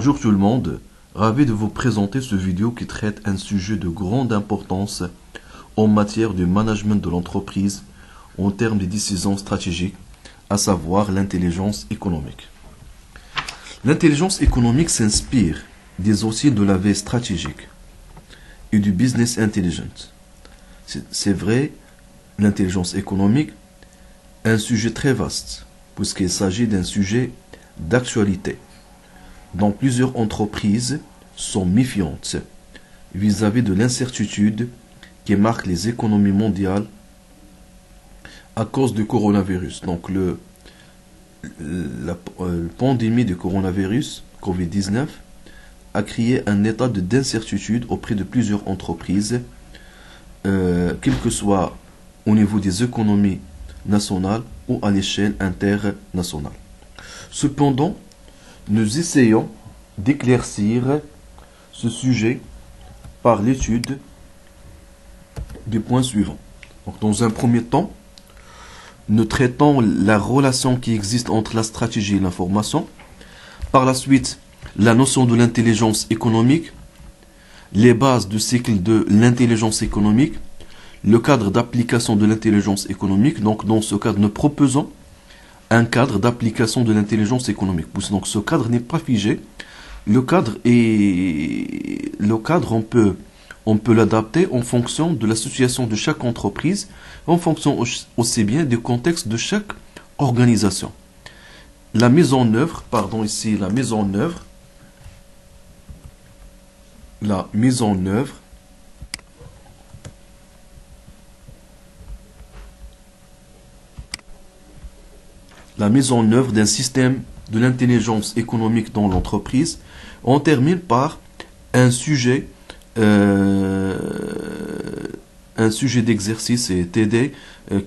Bonjour tout le monde, ravi de vous présenter ce vidéo qui traite un sujet de grande importance en matière de management de l'entreprise en termes de décisions stratégiques, à savoir l'intelligence économique. L'intelligence économique s'inspire des outils de la veille stratégique et du business intelligence. C'est vrai, l'intelligence économique est un sujet très vaste, puisqu'il s'agit d'un sujet d'actualité. Donc plusieurs entreprises sont méfiantes vis-à-vis de l'incertitude qui marque les économies mondiales à cause du coronavirus. Donc la pandémie du coronavirus, Covid-19, a créé un état d'incertitude auprès de plusieurs entreprises, quel que soit au niveau des économies nationales ou à l'échelle internationale. Cependant, nous essayons d'éclaircir ce sujet par l'étude des points suivants. Donc, dans un premier temps, nous traitons la relation qui existe entre la stratégie et l'information. Par la suite, la notion de l'intelligence économique, les bases du cycle de l'intelligence économique, le cadre d'application de l'intelligence économique. Donc, dans ce cadre, nous proposons un cadre d'application de l'intelligence économique. Donc, ce cadre n'est pas figé. Le cadre, on peut l'adapter en fonction de la situation de chaque entreprise, en fonction aussi bien du contexte de chaque organisation. La mise en œuvre, d'un système de l'intelligence économique dans l'entreprise. On termine par un sujet d'exercice et TD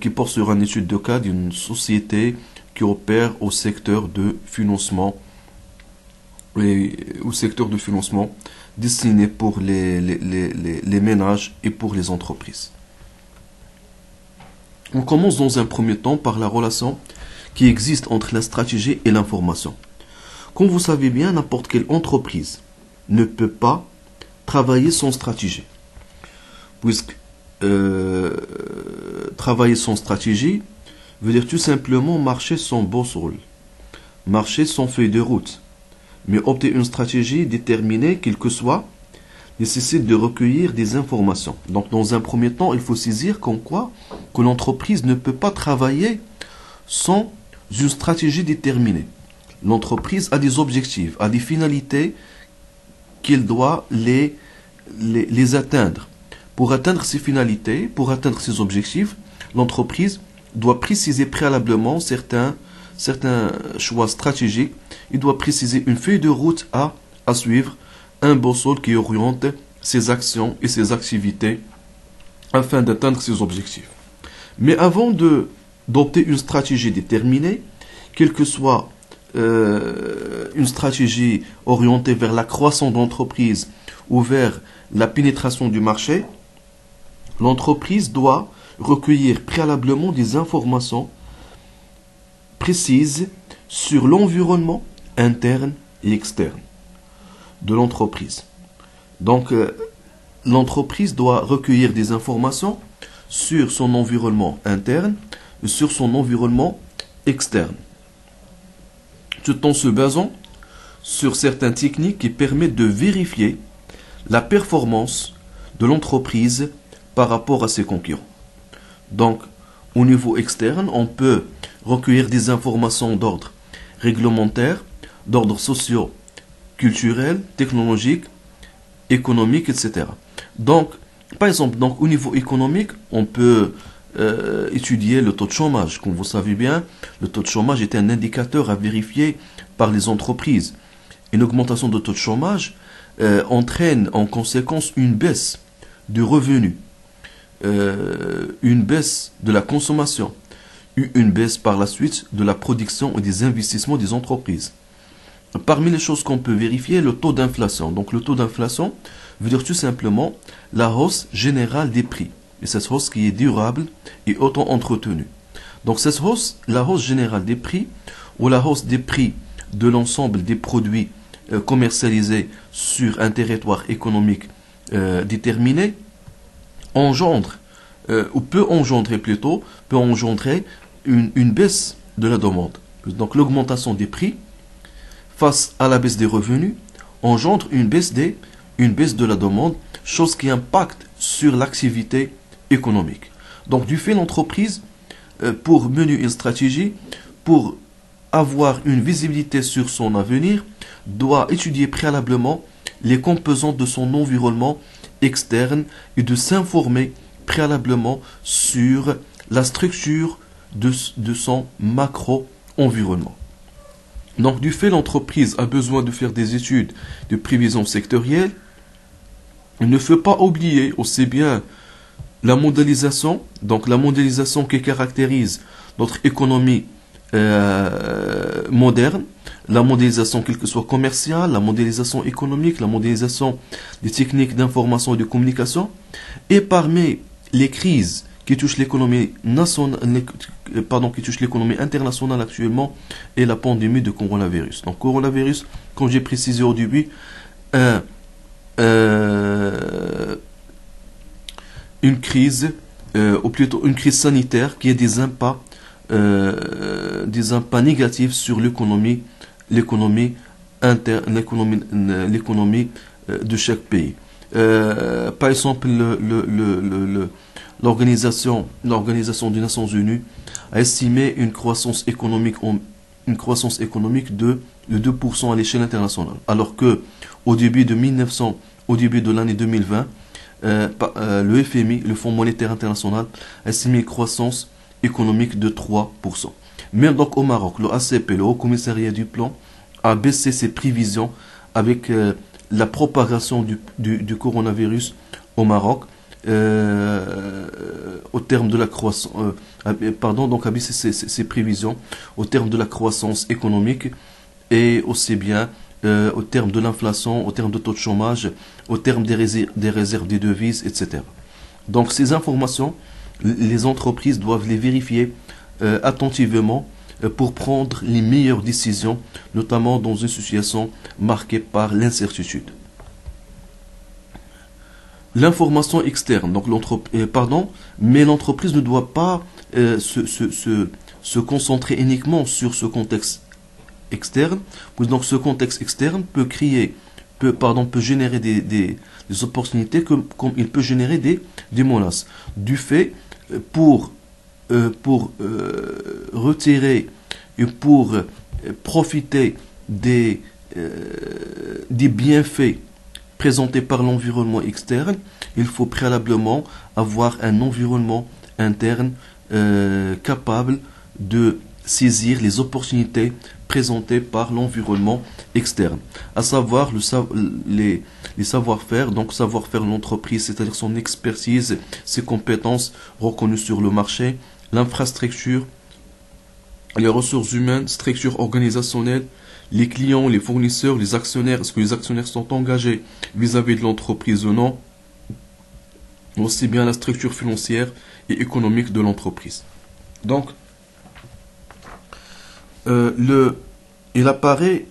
qui porte sur une étude de cas d'une société qui opère au secteur de financement destiné pour les ménages et pour les entreprises. On commence dans un premier temps par la relation qui existe entre la stratégie et l'information. Comme vous savez bien, n'importe quelle entreprise ne peut pas travailler sans stratégie. Puisque travailler sans stratégie veut dire tout simplement marcher sans boussole, marcher sans feuille de route. Mais opter une stratégie déterminée, quelle que soit, nécessite de recueillir des informations. Donc dans un premier temps, il faut saisir comme quoi que l'entreprise ne peut pas travailler sans une stratégie déterminée. L'entreprise a des objectifs, a des finalités qu'elle doit les atteindre. Pour atteindre ces finalités, pour atteindre ces objectifs, l'entreprise doit préciser préalablement certains choix stratégiques. Il doit préciser une feuille de route à suivre, un boussole qui oriente ses actions et ses activités afin d'atteindre ses objectifs. Mais avant d'opter une stratégie déterminée, quelle que soit une stratégie orientée vers la croissance d'entreprise ou vers la pénétration du marché, l'entreprise doit recueillir préalablement des informations précises sur l'environnement interne et externe de l'entreprise. Donc, l'entreprise doit recueillir des informations sur son environnement interne et sur son environnement externe, tout en se basant sur certaines techniques qui permettent de vérifier la performance de l'entreprise par rapport à ses concurrents. Donc, au niveau externe, on peut recueillir des informations d'ordre réglementaire, d'ordre socio-culturel, technologique, économique, etc. Donc, par exemple, au niveau économique, on peut étudier le taux de chômage. Comme vous savez bien, le taux de chômage est un indicateur à vérifier par les entreprises. Une augmentation de taux de chômage entraîne en conséquence une baisse du revenu, une baisse de la consommation, une baisse par la suite de la production et des investissements des entreprises. Parmi les choses qu'on peut vérifier, le taux d'inflation. Donc le taux d'inflation veut dire tout simplement la hausse générale des prix. Et cette hausse qui est durable et auto-entretenue. Donc cette hausse, la hausse générale des prix ou la hausse des prix de l'ensemble des produits commercialisés sur un territoire économique déterminé engendre, ou peut engendrer plutôt, peut engendrer une baisse de la demande. Donc l'augmentation des prix face à la baisse des revenus engendre une baisse de la demande, chose qui impacte sur l'activité économique. Donc du fait, l'entreprise, pour mener une stratégie, pour avoir une visibilité sur son avenir, doit étudier préalablement les composantes de son environnement externe et de s'informer préalablement sur la structure de son macro-environnement. Donc, du fait, l'entreprise a besoin de faire des études de prévision sectorielle. Il ne faut pas oublier aussi bien la mondialisation, donc la mondialisation qui caractérise notre économie moderne, la mondialisation quelle que soit commerciale, la mondialisation économique, la mondialisation des techniques d'information et de communication. Et parmi les crises qui touchent l'économie qui touchent l'économie internationale actuellement est la pandémie de coronavirus. Donc coronavirus, comme j'ai précisé au début, une crise, ou plutôt une crise sanitaire qui a des impacts négatifs sur l'économie interne, l'économie de chaque pays. Par exemple, l'Organisation des Nations Unies a estimé une croissance économique de 2% à l'échelle internationale, alors que au début de l'année 2020, le FMI, le Fonds monétaire international, a estimé une croissance économique de 3%. Même donc au Maroc, le ACP, le Haut Commissariat du Plan, a baissé ses prévisions avec la propagation du coronavirus au Maroc, au terme de la croissance, donc a baissé ses prévisions au terme de la croissance économique et aussi bien au terme de l'inflation, au terme de taux de chômage, au terme des réserves des devises, etc. Donc ces informations, les entreprises doivent les vérifier attentivement pour prendre les meilleures décisions, notamment dans une situation marquée par l'incertitude. L'information externe, donc mais l'entreprise ne doit pas se concentrer uniquement sur ce contexte externe. Donc ce contexte externe peut générer des opportunités comme il peut générer des menaces. Du fait, pour retirer et pour profiter des bienfaits présentés par l'environnement externe, il faut préalablement avoir un environnement interne capable de saisir les opportunités présentées par l'environnement externe, à savoir les savoir-faire, donc savoir-faire de l'entreprise, c'est-à-dire son expertise, ses compétences reconnues sur le marché, l'infrastructure, les ressources humaines, structure organisationnelle, les clients, les fournisseurs, les actionnaires, est-ce que les actionnaires sont engagés vis-à-vis de l'entreprise ou non, aussi bien la structure financière et économique de l'entreprise. Donc, il apparaît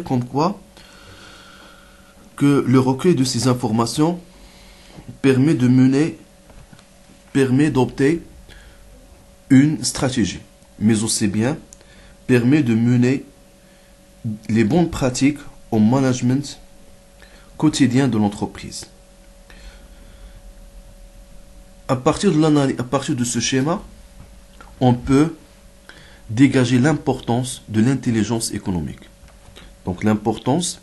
comme quoi que le recueil de ces informations permet d'opter une stratégie, mais aussi bien permet de mener les bonnes pratiques au management quotidien de l'entreprise. À partir de ce schéma, on peut dégager l'importance de l'intelligence économique. Donc l'importance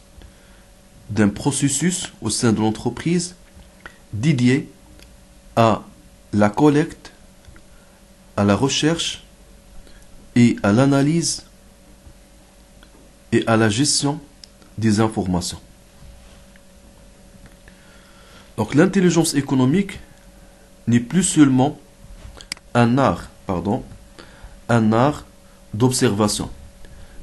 d'un processus au sein de l'entreprise dédié à la collecte, à la recherche et à l'analyse et à la gestion des informations. Donc l'intelligence économique n'est plus seulement un art d'observation,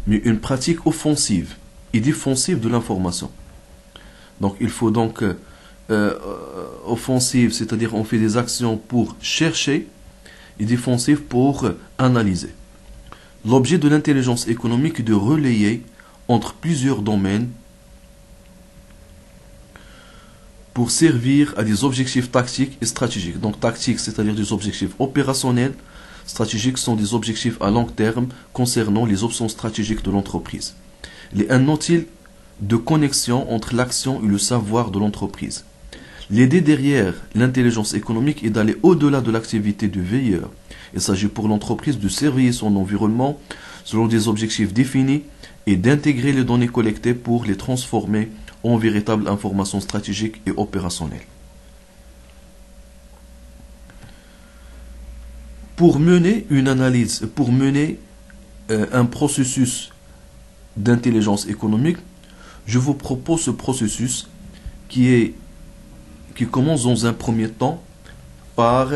mais une pratique offensive et défensive de l'information. Donc il faut donc offensive, c'est-à-dire on fait des actions pour chercher, et défensive pour analyser. L'objet de l'intelligence économique est de relayer entre plusieurs domaines pour servir à des objectifs tactiques et stratégiques. Donc tactiques, c'est-à-dire des objectifs opérationnels, stratégiques sont des objectifs à long terme concernant les options stratégiques de l'entreprise. Il est un outil de connexion entre l'action et le savoir de l'entreprise. L'idée derrière l'intelligence économique est d'aller au-delà de l'activité du veilleur. Il s'agit pour l'entreprise de surveiller son environnement selon des objectifs définis et d'intégrer les données collectées pour les transformer en véritables informations stratégiques et opérationnelles. Pour mener une analyse, pour mener un processus d'intelligence économique, je vous propose ce processus qui commence dans un premier temps par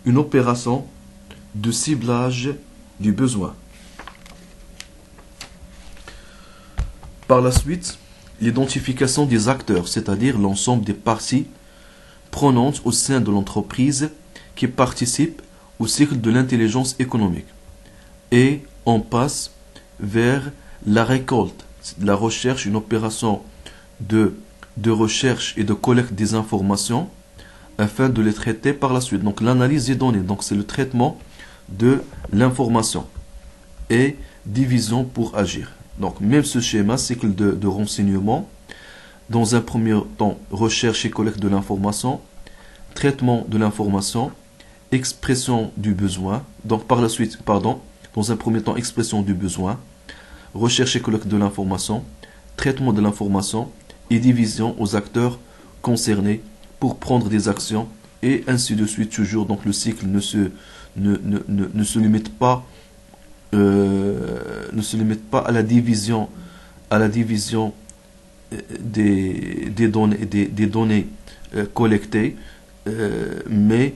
une opération de ciblage du besoin. Par la suite, l'identification des acteurs, c'est-à-dire l'ensemble des parties prenantes au sein de l'entreprise qui participent au cycle de l'intelligence économique. Et on passe vers la récolte, la recherche, une opération de recherche et de collecte des informations afin de les traiter par la suite. Donc l'analyse des données, donc c'est le traitement de l'information et division pour agir. Donc même ce schéma, cycle de renseignement, dans un premier temps, recherche et collecte de l'information, traitement de l'information, expression du besoin, donc par la suite, dans un premier temps, expression du besoin, recherche et collecte de l'information, traitement de l'information et division aux acteurs concernés pour prendre des actions et ainsi de suite toujours. Donc le cycle ne se limite pas à la division des données collectées, mais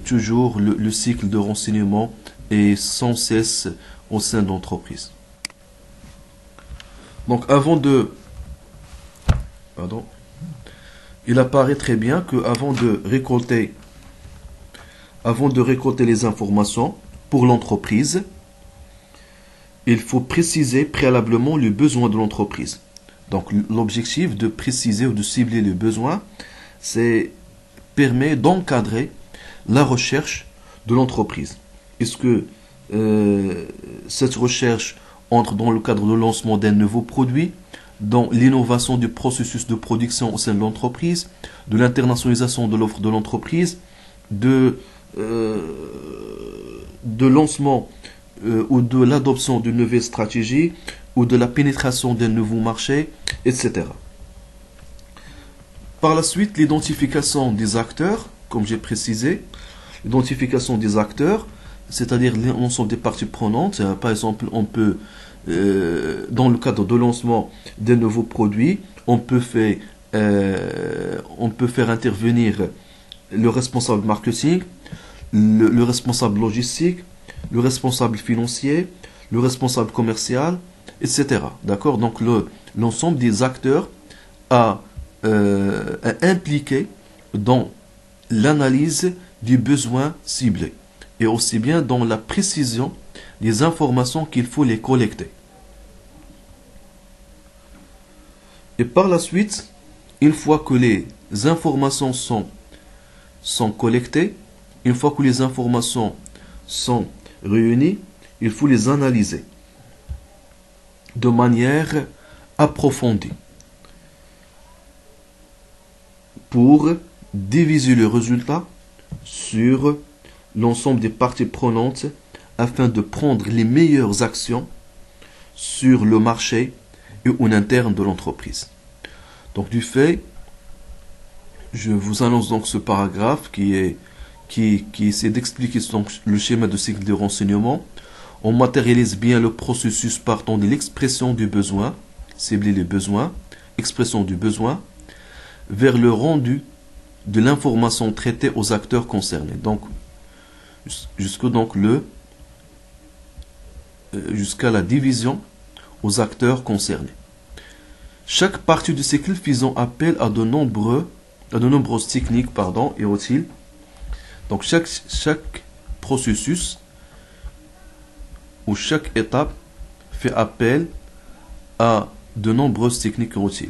toujours le cycle de renseignement est sans cesse au sein de l'entreprise. Donc il apparaît très bien que avant de récolter les informations pour l'entreprise, il faut préciser préalablement le besoin de l'entreprise. Donc l'objectif de préciser ou de cibler le besoin, permet d'encadrer la recherche de l'entreprise. Est-ce que cette recherche entre dans le cadre de lancement d'un nouveau produit, dans l'innovation du processus de production au sein de l'entreprise, de l'internationalisation de l'offre de l'entreprise, de lancement ou de l'adoption d'une nouvelle stratégie ou de la pénétration d'un nouveau marché, etc. Par la suite, l'identification des acteurs, comme j'ai précisé, l'identification des acteurs, c'est-à-dire l'ensemble des parties prenantes. Par exemple, on peut, dans le cadre de lancement d'un nouveau produit, on peut faire intervenir le responsable marketing, le responsable logistique, le responsable financier, le responsable commercial, etc. D'accord? Donc l'ensemble des acteurs a impliqué dans l'analyse du besoin ciblé et aussi bien dans la précision des informations qu'il faut les collecter. Et par la suite, une fois que les informations sont collectées, une fois que les informations sont réunies, il faut les analyser de manière approfondie pour diviser le résultat sur l'ensemble des parties prenantes afin de prendre les meilleures actions sur le marché et en interne de l'entreprise. Donc du fait, je vous annonce donc ce paragraphe qui essaie d'expliquer donc le schéma de cycle de renseignement. On matérialise bien le processus partant de l'expression du besoin, cibler les besoins, expression du besoin, vers le rendu de l'information traitée aux acteurs concernés. Donc, jusqu'à la division aux acteurs concernés. Chaque partie du cycle faisant appel à de nombreuses techniques et outils. Donc, chaque processus ou chaque étape fait appel à de nombreuses techniques et outils.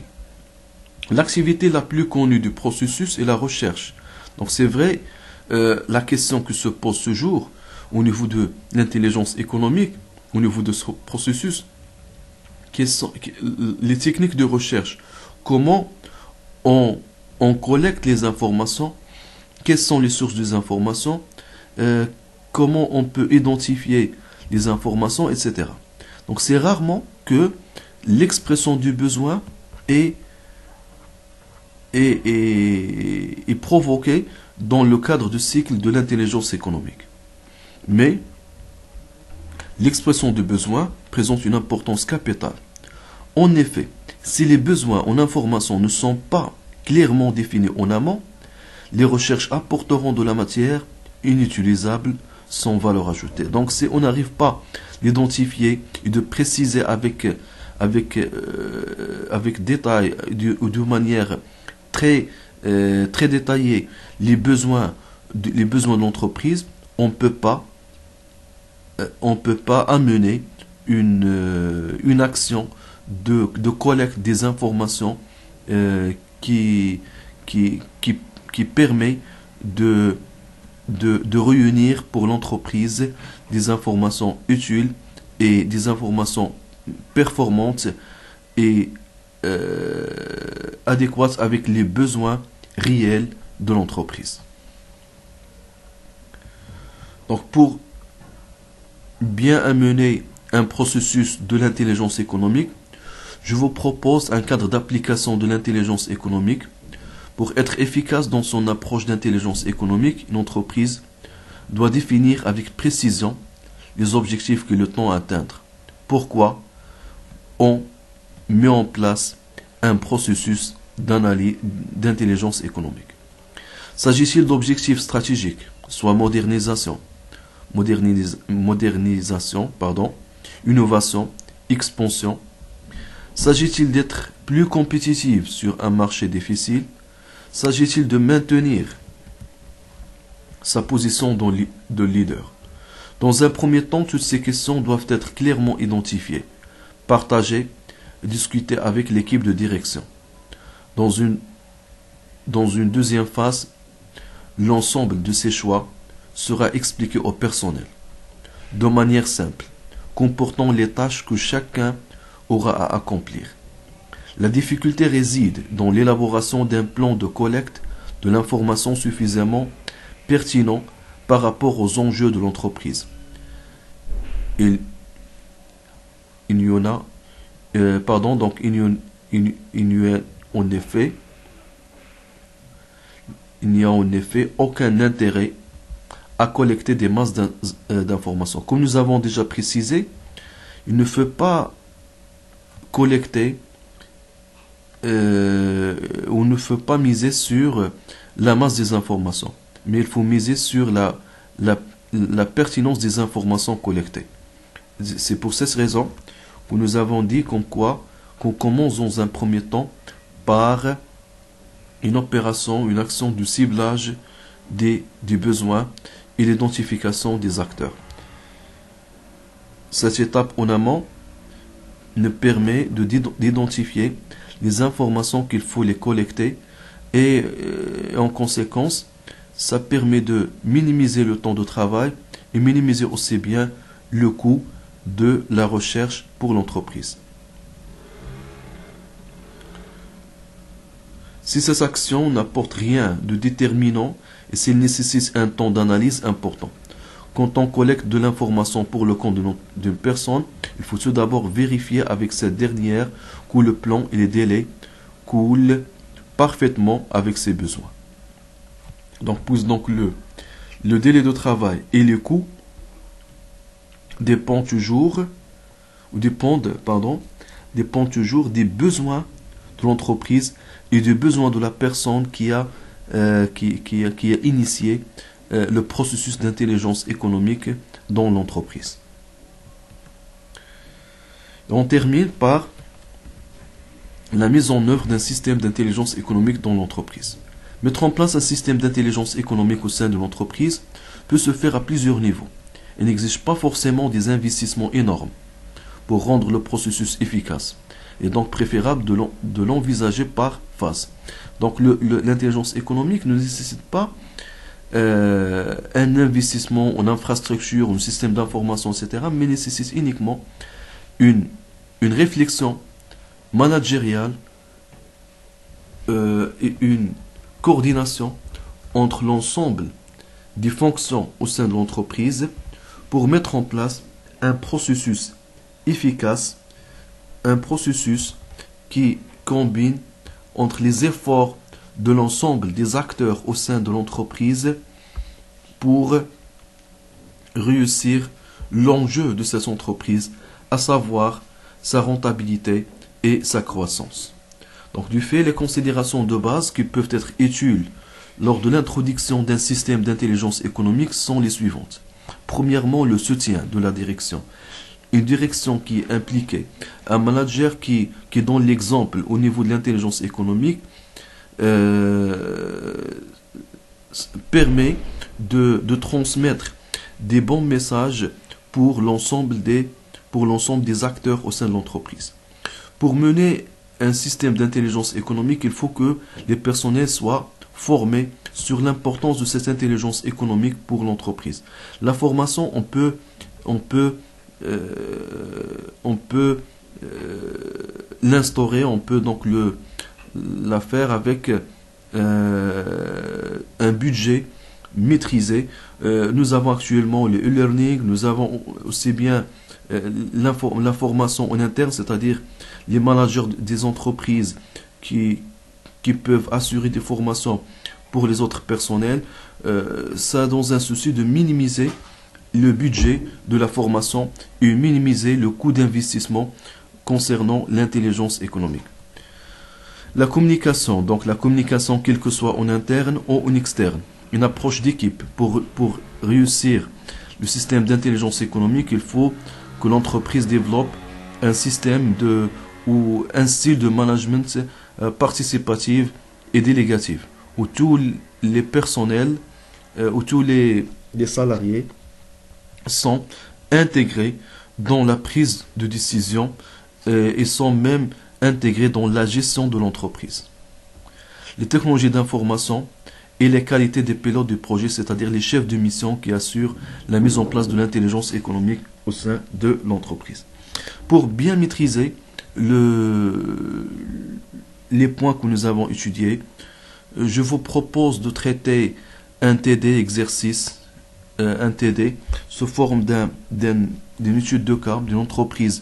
L'activité la plus connue du processus est la recherche. Donc c'est vrai, la question qui se pose ce jour au niveau de l'intelligence économique, au niveau de ce processus, quelles sont les techniques de recherche, comment on collecte les informations, quelles sont les sources des informations, comment on peut identifier les informations, etc. Donc c'est rarement que l'expression du besoin est provoquée dans le cadre du cycle de l'intelligence économique. Mais l'expression du besoin présente une importance capitale. En effet, si les besoins en information ne sont pas clairement définis en amont, les recherches apporteront de la matière inutilisable sans valeur ajoutée. Donc si on n'arrive pas à l'identifier et de préciser avec détail ou de manière très détaillée les besoins de l'entreprise, on ne peut pas amener une action de collecte des informations qui permet de réunir pour l'entreprise des informations utiles et des informations performantes et adéquates avec les besoins réels de l'entreprise. Donc pour bien amener un processus de l'intelligence économique, je vous propose un cadre d'application de l'intelligence économique. Pour être efficace dans son approche d'intelligence économique, une entreprise doit définir avec précision les objectifs qu'elle tend à atteindre. Pourquoi on met en place un processus d'intelligence économique? S'agit-il d'objectifs stratégiques, soit modernisation, innovation, expansion? S'agit-il d'être plus compétitif sur un marché difficile? S'agit-il de maintenir sa position de leader? Dans un premier temps, toutes ces questions doivent être clairement identifiées, partagées et discutées avec l'équipe de direction. Dans une deuxième phase, l'ensemble de ces choix sera expliqué au personnel, de manière simple, comportant les tâches que chacun aura à accomplir. La difficulté réside dans l'élaboration d'un plan de collecte de l'information suffisamment pertinent par rapport aux enjeux de l'entreprise. Il n'y a en effet aucun intérêt à collecter des masses d'informations. Comme nous avons déjà précisé, il ne faut pas collecter on ne faut pas miser sur la masse des informations, mais il faut miser sur la pertinence des informations collectées. C'est pour cette raison que nous avons dit qu'on commence dans un premier temps par une opération, une action de ciblage des besoins et l'identification des acteurs. Cette étape en amont nous permet d'identifier les informations qu'il faut les collecter et en conséquence, ça permet de minimiser le temps de travail et minimiser aussi bien le coût de la recherche pour l'entreprise. Si ces actions n'apportent rien de déterminant et s'ils nécessitent un temps d'analyse important, quand on collecte de l'information pour le compte d'une personne, il faut tout d'abord vérifier avec cette dernière que le plan et les délais coulent parfaitement avec ses besoins. Donc le délai de travail et le coût dépendent toujours des besoins de l'entreprise et des besoins de la personne qui a initié le processus d'intelligence économique dans l'entreprise. On termine par la mise en œuvre d'un système d'intelligence économique dans l'entreprise. Mettre en place un système d'intelligence économique au sein de l'entreprise peut se faire à plusieurs niveaux et n'exige pas forcément des investissements énormes pour rendre le processus efficace. est donc préférable de l'envisager par phase. Donc l'intelligence économique ne nécessite pas un investissement en infrastructure, en système d'information, etc., mais nécessite uniquement une réflexion managériale et une coordination entre l'ensemble des fonctions au sein de l'entreprise pour mettre en place un processus efficace, un processus qui combine entre les efforts de l'ensemble des acteurs au sein de l'entreprise pour réussir l'enjeu de cette entreprise, à savoir sa rentabilité et sa croissance. Donc du fait, les considérations de base qui peuvent être utiles lors de l'introduction d'un système d'intelligence économique sont les suivantes. Premièrement, le soutien de la direction. Une direction qui implique un manager qui donne l'exemple au niveau de l'intelligence économique permet de transmettre des bons messages pour l'ensemble des acteurs au sein de l'entreprise. Pour mener un système d'intelligence économique, il faut que les personnels soient formés sur l'importance de cette intelligence économique pour l'entreprise. La formation, on peut l'instaurer, on peut donc la faire avec un budget maîtrisé. Nous avons actuellement le e-learning, nous avons aussi bien la formation en interne, c'est-à-dire les managers des entreprises qui peuvent assurer des formations pour les autres personnels, ça dans un souci de minimiser le budget de la formation et minimiser le coût d'investissement concernant l'intelligence économique. La communication, donc la communication quelle que soit en interne ou en externe, une approche d'équipe pour réussir le système d'intelligence économique, il faut que l'entreprise développe un système ou un style de management participatif et délégatif, où tous les personnels, où tous les salariés sont intégrés dans la prise de décision et sont même intégrés dans la gestion de l'entreprise. Les technologies d'information et les qualités des pilotes du projet, c'est-à-dire les chefs de mission qui assurent la mise en place de l'intelligence économique au sein de l'entreprise. Pour bien maîtriser les points que nous avons étudiés, je vous propose de traiter un TD exercice, un TD, sous forme d'une étude de cas d'une entreprise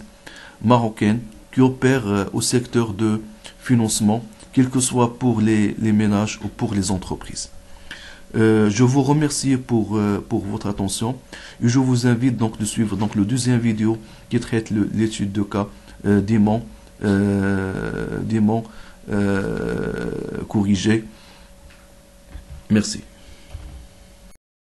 marocaine qui opère au secteur de financement, quel que soit pour les ménages ou pour les entreprises. Je vous remercie pour votre attention et je vous invite donc de suivre donc le deuxième vidéo qui traite l'étude de cas d'aimant corrigé. Merci.